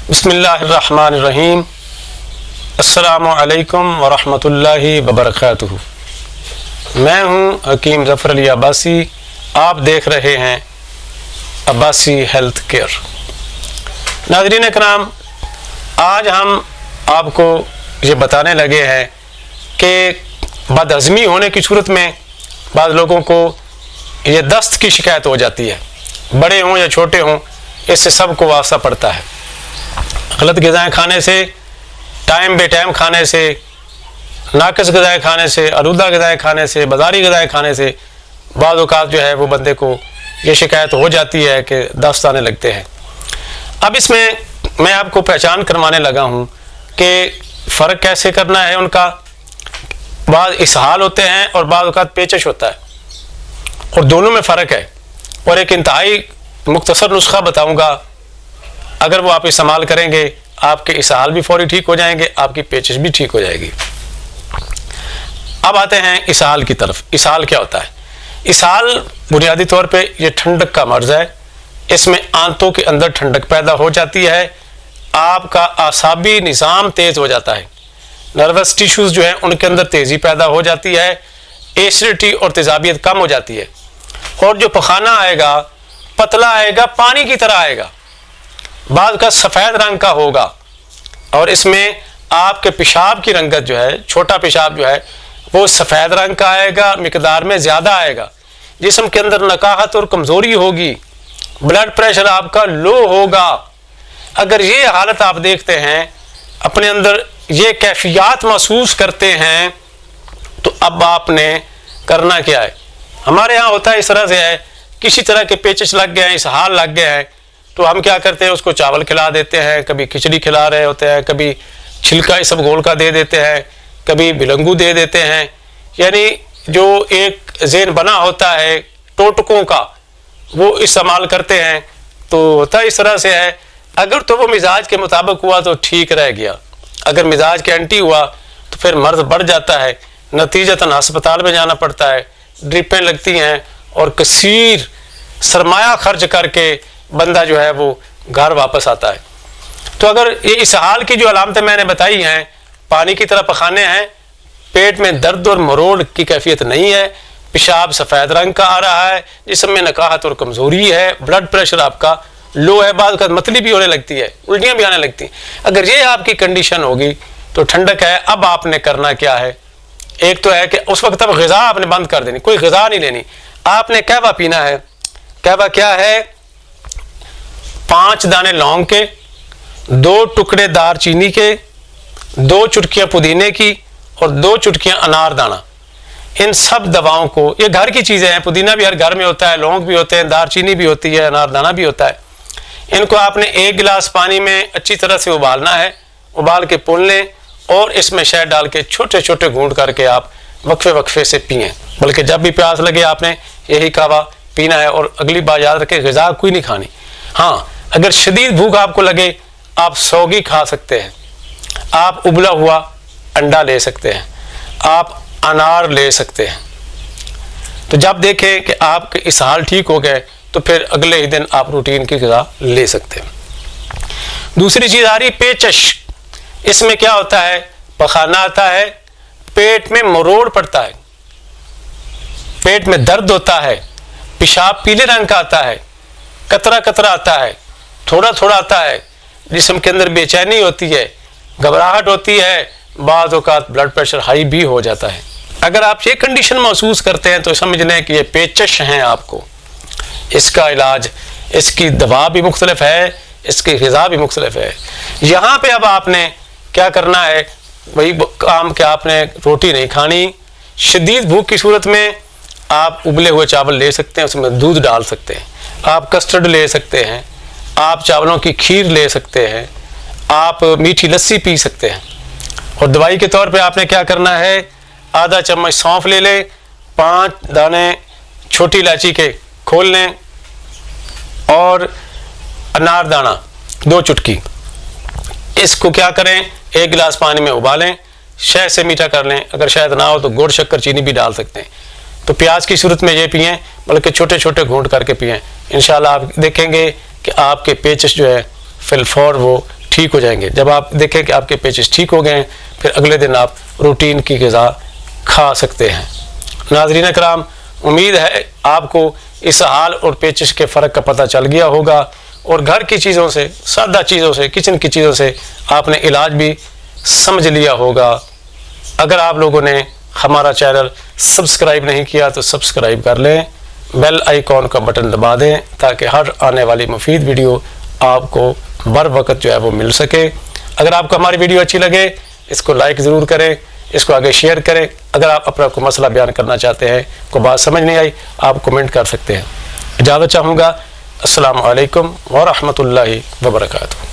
بسم اللہ الرحمن الرحیم۔ السلام علیکم ورحمۃ اللہ وبرکاتہ۔ میں ہوں حکیم ظفر علی عباسی، آپ دیکھ رہے ہیں عباسی ہیلتھ کیئر۔ ناظرین اکرام، آج ہم آپ کو یہ بتانے لگے ہیں کہ بد ہضمی ہونے کی صورت میں بعض لوگوں کو یہ دست کی شکایت ہو جاتی ہے، بڑے ہوں یا چھوٹے ہوں، اس سے سب کو واسطہ پڑتا ہے۔ غلط غذائیں کھانے سے، ٹائم بے ٹائم کھانے سے، ناقص غذائیں کھانے سے، آلودہ غذائیں کھانے سے، بازاری غذائیں کھانے سے بعض اوقات جو ہے وہ بندے کو یہ شکایت ہو جاتی ہے کہ دست آنے لگتے ہیں۔ اب اس میں آپ کو پہچان کروانے لگا ہوں کہ فرق کیسے کرنا ہے ان کا۔ بعض اسہال ہوتے ہیں اور بعض اوقات پیچش ہوتا ہے، اور دونوں میں فرق ہے، اور ایک انتہائی مختصر نسخہ بتاؤں گا، اگر وہ آپ استعمال کریں گے آپ کے اسہال بھی فوری ٹھیک ہو جائیں گے، آپ کی پیچش بھی ٹھیک ہو جائے گی۔ اب آتے ہیں اسہال کی طرف۔ اسہال کیا ہوتا ہے؟ اسہال بنیادی طور پہ یہ ٹھنڈک کا مرض ہے، اس میں آنتوں کے اندر ٹھنڈک پیدا ہو جاتی ہے، آپ کا اعصابی نظام تیز ہو جاتا ہے، نروس ٹیشوز جو ہیں ان کے اندر تیزی پیدا ہو جاتی ہے، ایسیڈیٹی اور تیزابیت کم ہو جاتی ہے، اور جو پخانہ آئے گا پتلا آئے گا، پانی کی طرح آئے گا، بعض کا سفید رنگ کا ہوگا، اور اس میں آپ کے پیشاب کی رنگت جو ہے، چھوٹا پیشاب جو ہے وہ سفید رنگ کا آئے گا، مقدار میں زیادہ آئے گا، جسم کے اندر نقاہت اور کمزوری ہوگی، بلڈ پریشر آپ کا لو ہوگا۔ اگر یہ حالت آپ دیکھتے ہیں، اپنے اندر یہ کیفیات محسوس کرتے ہیں، تو اب آپ نے کرنا کیا ہے؟ ہمارے ہاں ہوتا ہے اس طرح سے ہے، کسی طرح کے پیچش لگ گئے ہیں، اسہال لگ گئے ہیں، تو ہم کیا کرتے ہیں، اس کو چاول کھلا دیتے ہیں، کبھی کھچڑی کھلا رہے ہوتے ہیں، کبھی چھلکا اس سب گول کا دے دیتے ہیں، کبھی بلنگو دے دیتے ہیں، یعنی جو ایک ذہن بنا ہوتا ہے ٹوٹکوں کا وہ استعمال کرتے ہیں۔ تو ہوتا اس طرح سے ہے، اگر تو وہ مزاج کے مطابق ہوا تو ٹھیک رہ گیا، اگر مزاج کے انٹی ہوا تو پھر مرض بڑھ جاتا ہے، نتیجتاً ہسپتال میں جانا پڑتا ہے، ڈرپیں لگتی ہیں، اور کثیر سرمایہ خرچ کر کے بندہ جو ہے وہ گھر واپس آتا ہے۔ تو اگر یہ اسہال کی جو علامتیں میں نے بتائی ہیں، پانی کی طرح پخانے ہیں، پیٹ میں درد اور مروڑ کی کیفیت نہیں ہے، پیشاب سفید رنگ کا آ رہا ہے، جسم میں نقاہت اور کمزوری ہے، بلڈ پریشر آپ کا لو ہے، بعض کا متلی بھی ہونے لگتی ہے، الٹیاں بھی آنے لگتی ہیں، اگر یہ آپ کی کنڈیشن ہوگی تو ٹھنڈک ہے۔ اب آپ نے کرنا کیا ہے؟ ایک تو ہے کہ اس وقت اب غذا آپ نے بند کر دینی، کوئی غذا نہیں لینی، آپ نے قہوہ پینا ہے۔ قہوہ کیا ہے؟ 5 دانے لونگ کے، 2 ٹکڑے دار چینی کے، 2 چٹکیاں پودینے کی، اور 2 چٹکیاں انار دانہ۔ ان سب دواؤں کو، یہ گھر کی چیزیں ہیں، پودینہ بھی ہر گھر میں ہوتا ہے، لونگ بھی ہوتے ہیں، دار چینی بھی ہوتی ہے، انار دانہ بھی ہوتا ہے، ان کو آپ نے 1 گلاس پانی میں اچھی طرح سے ابالنا ہے، ابال کے پون لیں، اور اس میں شہد ڈال کے چھوٹے چھوٹے گھونٹ کر کے آپ وقفے وقفے سے پئیں، بلکہ جب بھی پیاس لگے آپ نے یہی قہوہ پینا ہے، اور اگلی بار یاد رکھیں غذا کوئی نہیں کھانی۔ ہاں، اگر شدید بھوک آپ کو لگے آپ سوگی کھا سکتے ہیں، آپ ابلا ہوا انڈا لے سکتے ہیں، آپ انار لے سکتے ہیں۔ تو جب دیکھیں کہ آپ کے اسہال ٹھیک ہو گئے تو پھر اگلے ہی دن آپ روٹین کی غذا لے سکتے ہیں۔ دوسری چیز آ رہی پیچش۔ اس میں کیا ہوتا ہے؟ پخانہ آتا ہے، پیٹ میں مروڑ پڑتا ہے، پیٹ میں درد ہوتا ہے، پیشاب پیلے رنگ کا آتا ہے، قطرہ قطرہ آتا ہے، تھوڑا تھوڑا آتا ہے، جسم کے اندر بے چینی ہوتی ہے، گھبراہٹ ہوتی ہے، بعض اوقات بلڈ پریشر ہائی بھی ہو جاتا ہے۔ اگر آپ یہ کنڈیشن محسوس کرتے ہیں تو سمجھ لیں کہ یہ پیچش ہیں آپ کو۔ اس کا علاج، اس کی دوا بھی مختلف ہے، اس کی غذا بھی مختلف ہے۔ یہاں پہ اب آپ نے کیا کرنا ہے؟ وہی کام کہ آپ نے روٹی نہیں کھانی، شدید بھوک کی صورت میں آپ ابلے ہوئے چاول لے سکتے ہیں، اس میں دودھ ڈال سکتے ہیں، آپ کسٹرڈ لے سکتے ہیں، آپ چاولوں کی کھیر لے سکتے ہیں، آپ میٹھی لسی پی سکتے ہیں۔ اور دوائی کے طور پہ آپ نے کیا کرنا ہے؟ آدھا چمچ سونف لے لیں، 5 دانے چھوٹی الائچی کے کھول لیں، اور انار دانہ 2 چٹکی، اس کو کیا کریں؟ 1 گلاس پانی میں ابالیں، شہد سے میٹھا کر لیں، اگر شہد نہ ہو تو گڑ شکر چینی بھی ڈال سکتے ہیں۔ تو پیاز کی صورت میں یہ پئیں، بلکہ چھوٹے چھوٹے گھونٹ کر کے پئیں، انشاءاللہ آپ دیکھیں گے کہ آپ کے پیچش جو ہے فی الفور وہ ٹھیک ہو جائیں گے۔ جب آپ دیکھیں کہ آپ کے پیچز ٹھیک ہو گئے ہیں، پھر اگلے دن آپ روٹین کی غذا کھا سکتے ہیں۔ ناظرین کرام، امید ہے آپ کو اس حال اور پیچز کے فرق کا پتہ چل گیا ہوگا، اور گھر کی چیزوں سے، سادہ چیزوں سے، کچن کی چیزوں سے آپ نے علاج بھی سمجھ لیا ہوگا۔ اگر آپ لوگوں نے ہمارا چینل سبسکرائب نہیں کیا تو سبسکرائب کر لیں، بیل آئیکن کا بٹن دبا دیں تاکہ ہر آنے والی مفید ویڈیو آپ کو بر وقت جو ہے وہ مل سکے۔ اگر آپ کو ہماری ویڈیو اچھی لگے اس کو لائک ضرور کریں، اس کو آگے شیئر کریں۔ اگر آپ اپنا کوئی مسئلہ بیان کرنا چاہتے ہیں، کوئی بات سمجھ نہیں آئی، آپ کمنٹ کر سکتے ہیں۔ اجازت چاہوں گا۔ السلام علیکم ورحمۃ اللہ وبرکاتہ۔